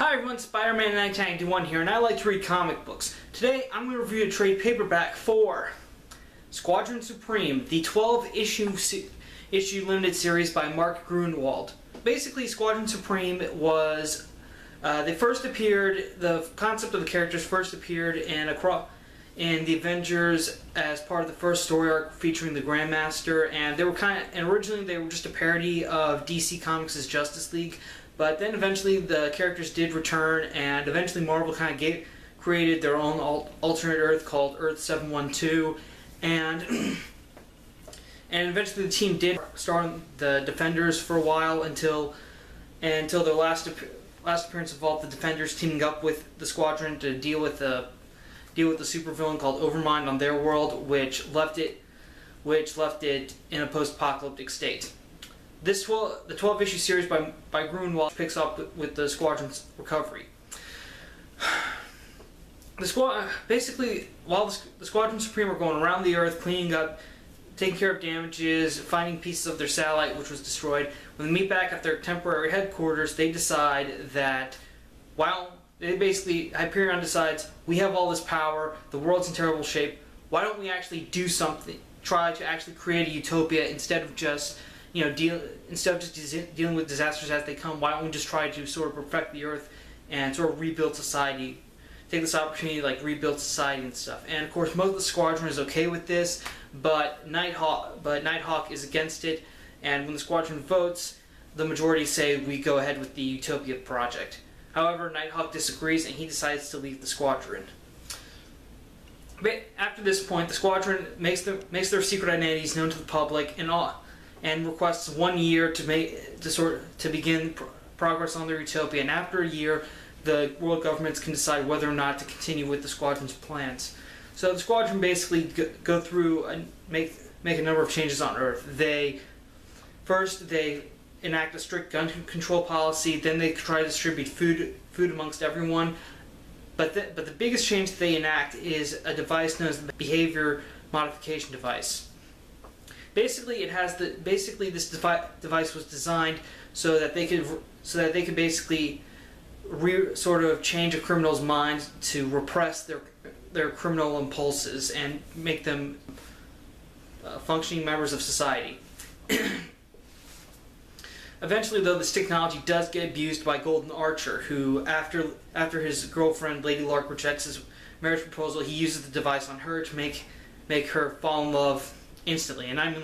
Hi everyone, Spider-Man 1991 here, and I like to read comic books. Today I'm going to review a trade paperback for Squadron Supreme, the 12-issue limited series by Mark Gruenwald. Basically, Squadron Supreme was, the concept of the characters first appeared in the Avengers as part of the first story arc featuring the Grandmaster, and originally they were just a parody of DC Comics' Justice League. But then eventually the characters did return, and eventually Marvel kind of created their own alternate Earth called Earth 712, and eventually the team did star on the Defenders for a while until their last appearance involved the Defenders teaming up with the Squadron to deal with the supervillain called Overmind on their world, which left it in a post-apocalyptic state. The 12-issue series by Gruenwald picks up with the Squadron's recovery. Basically, while the Squadron Supreme are going around the Earth, cleaning up, taking care of damages, finding pieces of their satellite which was destroyed, when they meet back at their temporary headquarters, they decide that, Hyperion decides, we have all this power, the world's in terrible shape, why don't we actually do something, try to actually create a utopia instead of just dealing with disasters as they come. Why don't we just try to sort of perfect the Earth and sort of rebuild society? Take this opportunity to rebuild society and stuff. And of course, most of the Squadron is okay with this, but Nighthawk is against it. And when the Squadron votes, the majority say we go ahead with the Utopia project. However, Nighthawk disagrees and he decides to leave the Squadron. But after this point, the Squadron makes their secret identities known to the public and requests 1 year to begin progress on their utopia. And after a year, the world governments can decide whether or not to continue with the Squadron's plans. So the Squadron basically go through and make a number of changes on Earth. First they enact a strict gun control policy. Then they try to distribute food amongst everyone. But the biggest change that they enact is a device known as the behavior modification device. Basically, this device was designed so that they could basically sort of change a criminal's mind to repress their criminal impulses and make them functioning members of society. Eventually, though, this technology does get abused by Golden Archer, who, after his girlfriend Lady Lark rejects his marriage proposal, he uses the device on her to make her fall in love instantly, and I mean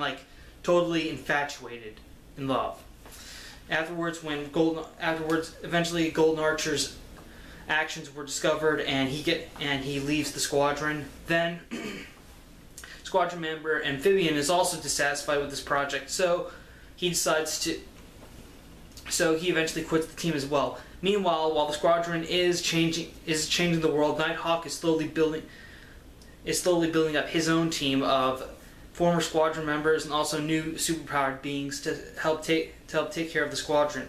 totally infatuated in love. Eventually Golden Archer's actions were discovered, and he leaves the Squadron. Then Squadron member Amphibian is also dissatisfied with this project, so he eventually quits the team as well. Meanwhile, while the Squadron is changing the world, Nighthawk is slowly building up his own team of former Squadron members and also new superpowered beings to help take care of the Squadron.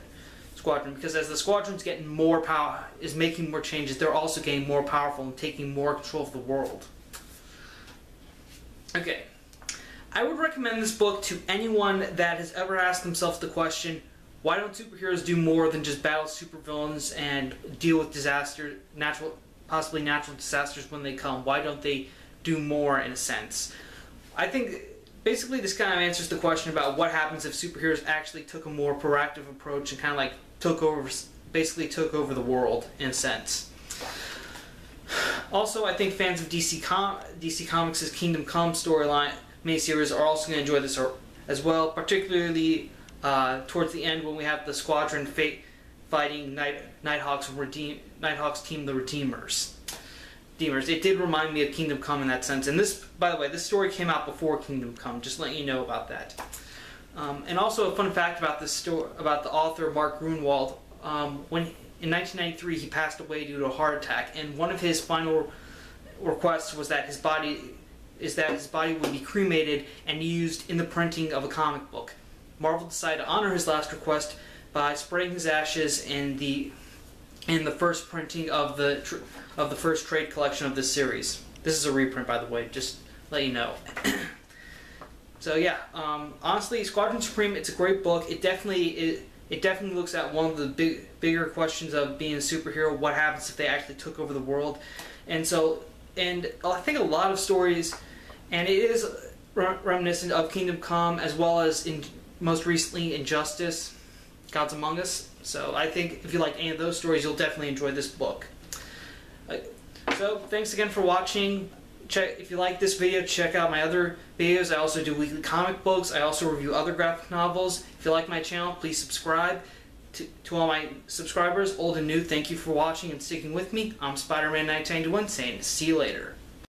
Because as the Squadron's getting more power, is making more changes, they're also getting more powerful and taking more control of the world. Okay, I would recommend this book to anyone that has ever asked themselves the question, why don't superheroes do more than just battle supervillains and deal with possibly natural disasters when they come? Why don't they do more, in a sense? I think basically this kind of answers the question about what happens if superheroes actually took a more proactive approach and kind of took over the world, in a sense. Also, I think fans of DC Comics' Kingdom Come storyline miniseries are also going to enjoy this as well, particularly towards the end when we have the Squadron fighting Nighthawk's team, the Redeemers. It did remind me of Kingdom Come in that sense, and this, by the way, this story came out before Kingdom Come. Just letting you know about that. And also a fun fact about this story, about the author Mark Gruenwald. In 1993 he passed away due to a heart attack, and one of his final requests was that his body would be cremated and used in the printing of a comic book. Marvel decided to honor his last request by spreading his ashes in the first printing of the first trade collection of this series. This is a reprint, by the way, just let you know. So yeah, honestly, Squadron Supreme, it's a great book. It definitely it definitely looks at one of the bigger questions of being a superhero. What happens if they actually took over the world? And I think a lot of stories, and it is reminiscent of Kingdom Come, as well as most recently Injustice, Gods Among Us. So I think if you like any of those stories, you'll definitely enjoy this book. So thanks again for watching. If you like this video, check out my other videos. I also do weekly comic books. I also review other graphic novels. If you like my channel, please subscribe. To all my subscribers, old and new, thank you for watching and sticking with me. I'm Spider-Man 1991 saying see you later.